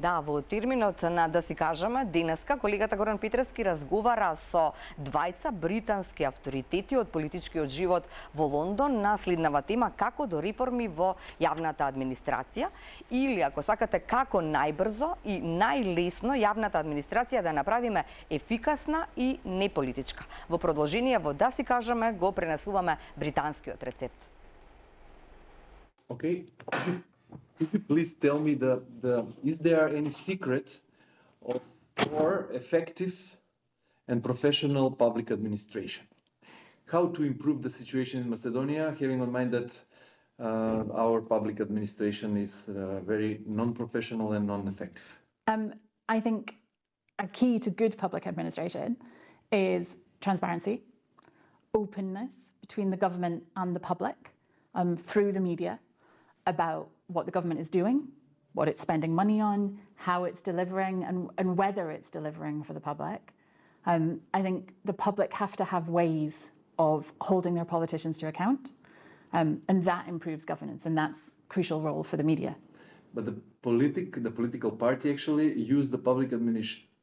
Да, во терминот на да си кажеме, денеска колегата Горан Петрески разговара со двајца британски авторитети од политичкиот живот во Лондон на следнава тема како до реформи во јавната администрација или, ако сакате, како најбрзо и најлесно јавната администрација да направиме ефикасна и неполитичка. Во продолжение во да си кажеме го пренесуваме британскиот рецепт. Okay. Could you please tell me is there any secret for effective and professional public administration? How to improve the situation in Macedonia, having in mind that our public administration is very non-professional and non-effective? I think a key to good public administration is transparency, openness between the government and the public through the media about what the government is doing, what it's spending money on, how it's delivering, and whether it's delivering for the public. I think the public have to have ways of holding their politicians to account, and that improves governance, and that's a crucial role for the media. But the political party actually use the public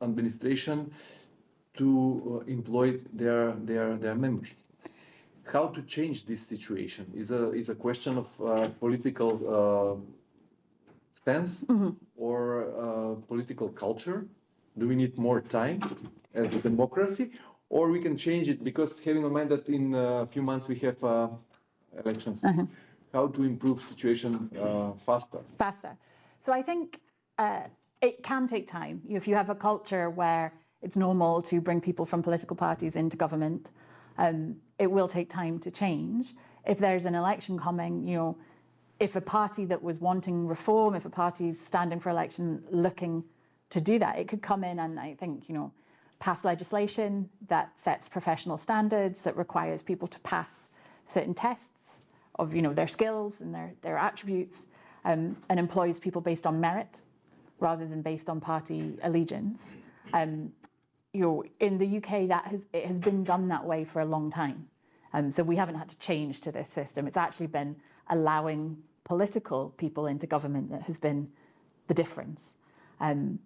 administration to employ their members. How to change this situation is a question of political stance or political culture. Do we need more time as a democracy, or we can change it because having in mind that in a few months we have elections? How to improve situation faster? So I think it can take time. If you have a culture where it's normal to bring people from political parties into government, it will take time to change. If there's an election coming, if a party that was wanting reform, if a party's standing for election looking to do that, it could come in and I think, pass legislation that sets professional standards, that requires people to pass certain tests of, their skills and their attributes, and employs people based on merit rather than based on party allegiance. In the UK, it has been done that way for a long time. So we haven't had to change to this system. It's actually been allowing political people into government that has been the difference. And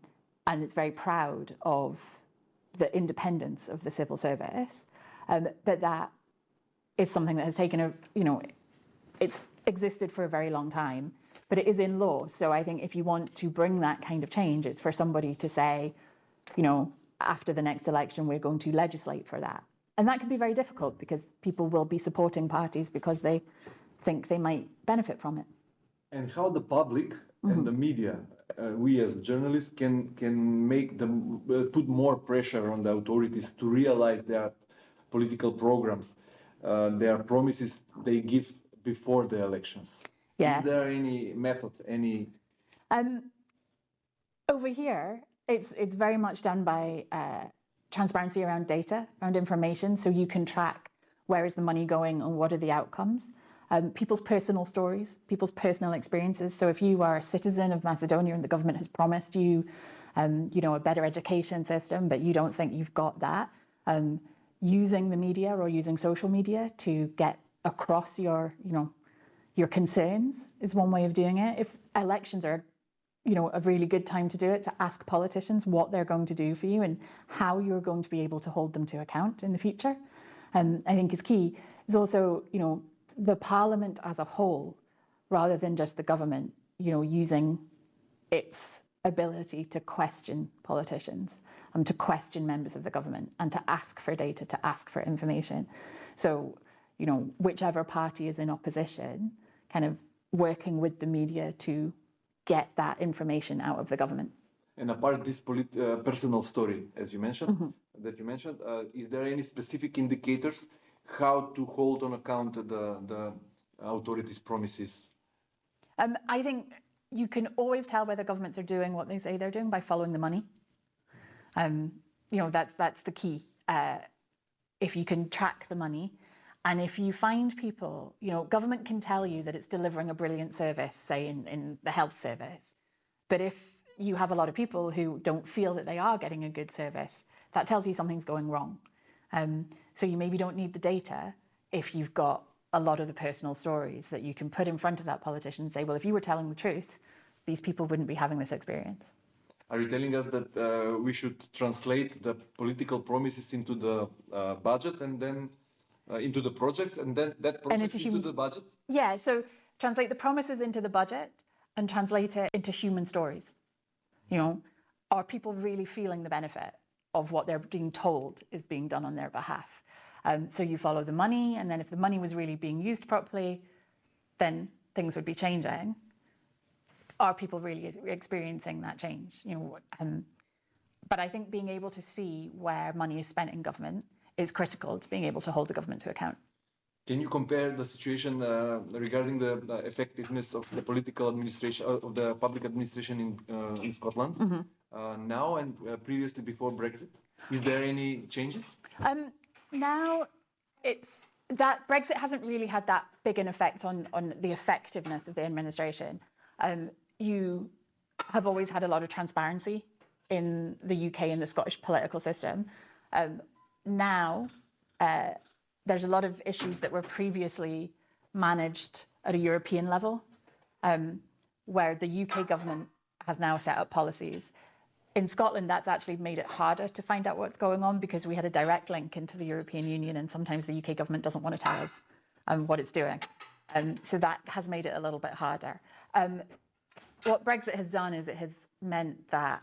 it's very proud of the independence of the civil service. But that is something that has taken it's existed for a very long time, but it is in law. So I think if you want to bring that kind of change, it's for somebody to say, after the next election, we're going to legislate for that. And that can be very difficult because people will be supporting parties because they think they might benefit from it. And how the public and the media, we as journalists, can make them put more pressure on the authorities to realize their political programs, their promises they give before the elections. Yeah. Is there any method, any? Over here, it's very much done by transparency around data, around information, so you can track where is the money going and what are the outcomes. People's personal stories, people's personal experiences. So if you are a citizen of Macedonia and the government has promised you, a better education system, but you don't think you've got that, using the media or using social media to get across your concerns is one way of doing it. If elections are a really good time to do it, to ask politicians what they're going to do for you and how you're going to be able to hold them to account in the future, I think is key. Is also, the parliament as a whole, rather than just the government, using its ability to question politicians and to question members of the government and to ask for data, to ask for information. So, whichever party is in opposition, kind of working with the media to get that information out of the government. And apart this personal story, as you mentioned, is there any specific indicators how to hold on account the authorities' promises? I think you can always tell whether governments are doing what they say they're doing by following the money. That's the key. If you can track the money, and if you find people, government can tell you that it's delivering a brilliant service, say in the health service, but if you have a lot of people who don't feel that they are getting a good service, that tells you something's going wrong. So you maybe don't need the data if you've got a lot of the personal stories that you can put in front of that politician and say, well, if you were telling the truth, these people wouldn't be having this experience. Are you telling us that we should translate the political promises into the budget and then into the projects and then that project into the budget? Yeah, so translate the promises into the budget and translate it into human stories. You know, are people really feeling the benefit of what they're being told is being done on their behalf? So you follow the money, and then if the money was really being used properly, then things would be changing. Are people really experiencing that change? You know, but I think being able to see where money is spent in government is critical to being able to hold the government to account. Can you compare the situation regarding the effectiveness of the political administration, of the public administration in Scotland now and previously before Brexit? Is there any changes? Now, it's that Brexit hasn't really had that big an effect on the effectiveness of the administration. You have always had a lot of transparency in the UK and the Scottish political system. Now, there's a lot of issues that were previously managed at a European level, where the UK government has now set up policies. In Scotland, that's actually made it harder to find out what's going on because we had a direct link into the European Union, and sometimes the UK government doesn't want to tell us what it's doing. So that has made it a little bit harder. What Brexit has done is it has meant that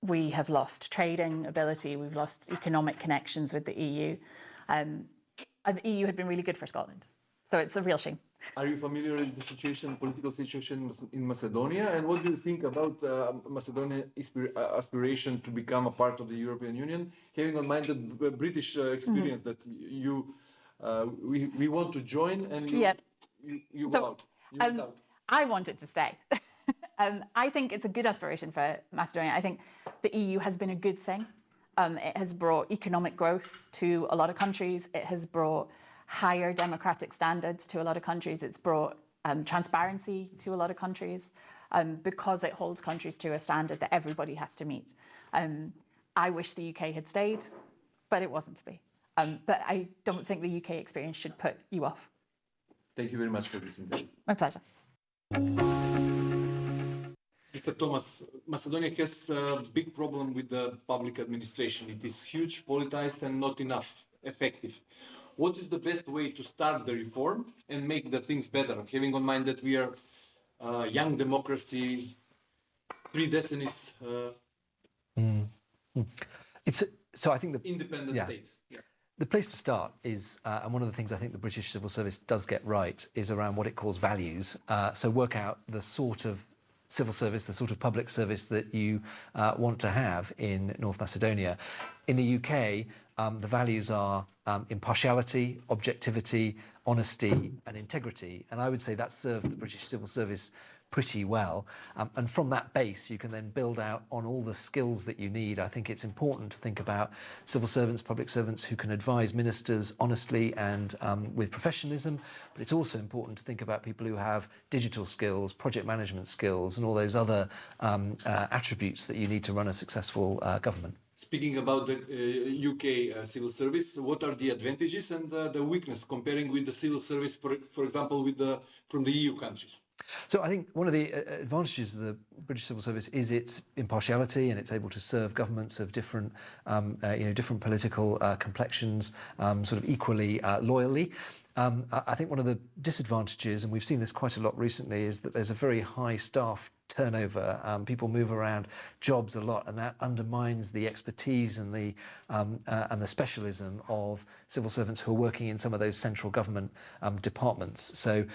we have lost trading ability, we've lost economic connections with the EU. The EU had been really good for Scotland, so it's a real shame. Are you familiar with the situation, political situation in Macedonia? And what do you think about Macedonia's aspiration to become a part of the European Union, having in mind the British experience that we want to join and you go out? I want it to stay. I think it's a good aspiration for Macedonia. I think the EU has been a good thing. It has brought economic growth to a lot of countries. It has brought higher democratic standards to a lot of countries. It's brought transparency to a lot of countries because it holds countries to a standard that everybody has to meet. I wish the UK had stayed, but it wasn't to be. But I don't think the UK experience should put you off. Thank you very much for this interview. My pleasure. Mr. Thomas, Macedonia has a big problem with the public administration. It is huge, politicized, and not enough effective. What is the best way to start the reform and make the things better, having in mind that we are a young democracy, 3 decades So I think the independent state? Yeah. The place to start is, and one of the things I think the British civil service does get right, is around what it calls values. So work out the sort of civil service, the sort of public service that you want to have in North Macedonia. In the UK, the values are impartiality, objectivity, honesty and integrity. And I would say that served the British civil service pretty well. And from that base, you can then build out on all the skills that you need. I think it's important to think about civil servants, public servants who can advise ministers honestly and with professionalism. But it's also important to think about people who have digital skills, project management skills, and all those other attributes that you need to run a successful government. Speaking about the UK civil service, what are the advantages and the weakness comparing with the civil service, for example, with from the EU countries? So I think one of the advantages of the British civil service is its impartiality, and it's able to serve governments of different, different political complexions, sort of equally loyally. I think one of the disadvantages, and we've seen this quite a lot recently, is that there's a very high staff turnover. People move around jobs a lot, and that undermines the expertise and the specialism of civil servants who are working in some of those central government departments. So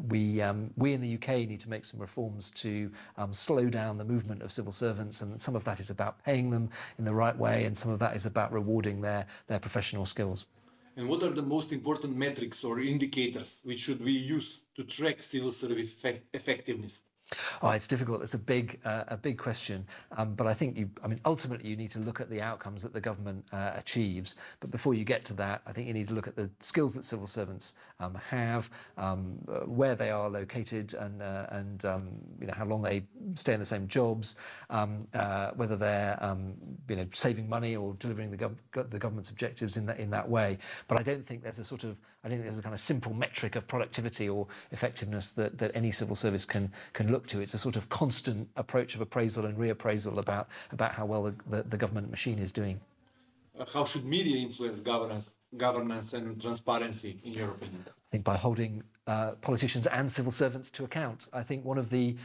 we in the UK need to make some reforms to slow down the movement of civil servants, and some of that is about paying them in the right way, and some of that is about rewarding their professional skills. And what are the most important metrics or indicators which should we use to track civil service effectiveness? Oh, it's difficult. It's a big question. But I think ultimately you need to look at the outcomes that the government achieves. But before you get to that, I think you need to look at the skills that civil servants have, where they are located, and how long they stay in the same jobs, whether they're saving money or delivering the government's objectives in that way. But I don't think there's a kind of simple metric of productivity or effectiveness that any civil service can look look to. It's a sort of constant approach of appraisal and reappraisal about how well the government machine is doing. How should media influence governance and transparency, in your opinion? I think by holding politicians and civil servants to account. I think one of the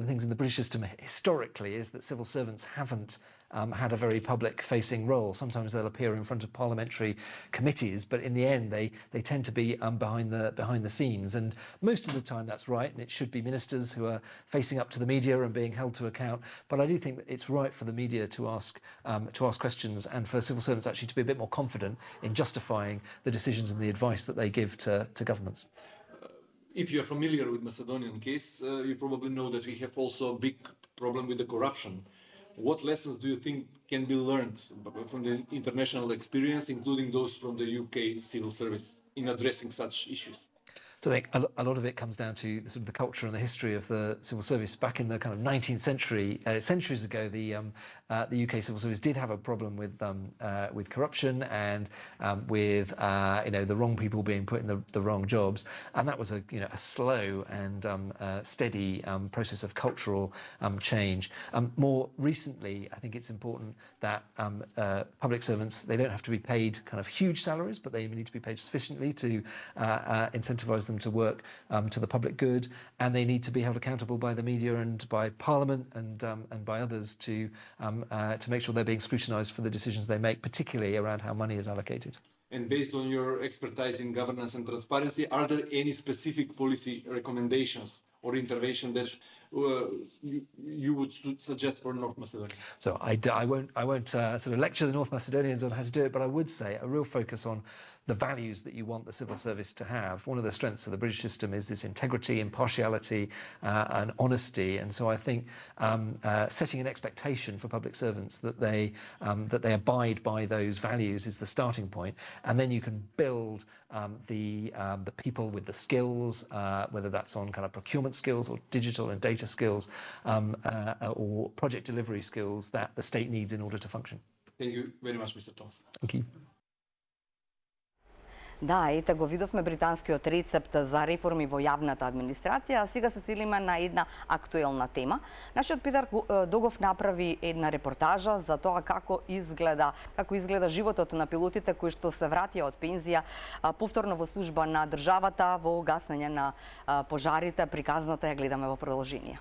things in the British system historically is that civil servants haven't had a very public-facing role. Sometimes they'll appear in front of parliamentary committees, but in the end they tend to be behind the scenes. And most of the time that's right, and it should be ministers who are facing up to the media and being held to account. But I do think that it's right for the media to ask questions, and for civil servants actually to be a bit more confident in justifying the decisions and the advice that they give to governments. If you're familiar with Macedonian case, you probably know that we have also a big problem with the corruption. What lessons do you think can be learned from the international experience, including those from the UK civil service, in addressing such issues? So I think a lot of it comes down to sort of the culture and the history of the civil service. Back in the kind of 19th century, centuries ago, the UK civil service did have a problem with corruption and with the wrong people being put in the wrong jobs, and that was a slow and steady process of cultural change. More recently, I think it's important that public servants, they don't have to be paid kind of huge salaries, but they need to be paid sufficiently to incentivise them to work to the public good, and they need to be held accountable by the media and by Parliament and by others to make sure they're being scrutinised for the decisions they make, particularly around how money is allocated. And based on your expertise in governance and transparency, are there any specific policy recommendations or intervention that you would suggest for North Macedonia? So I won't sort of lecture the North Macedonians on how to do it, but I would say a real focus on the values that you want the civil service to have. One of the strengths of the British system is this integrity, impartiality, and honesty. And so I think setting an expectation for public servants that they abide by those values is the starting point, and then you can build the people with the skills, whether that's on kind of procurement skills or digital and data skills, or project delivery skills that the state needs in order to function. Thank you very much, Mr. Thomas. Thank you. Да, ете го видовме британскиот рецепт за реформи во јавната администрација, а сега се целиме на една актуелна тема. Нашиот Питар Догов направи една репортажа за тоа како изгледа животот на пилотите кои што се вратија од пензија повторно во служба на државата во гасење на пожарите. Приказната ја гледаме во продолжение.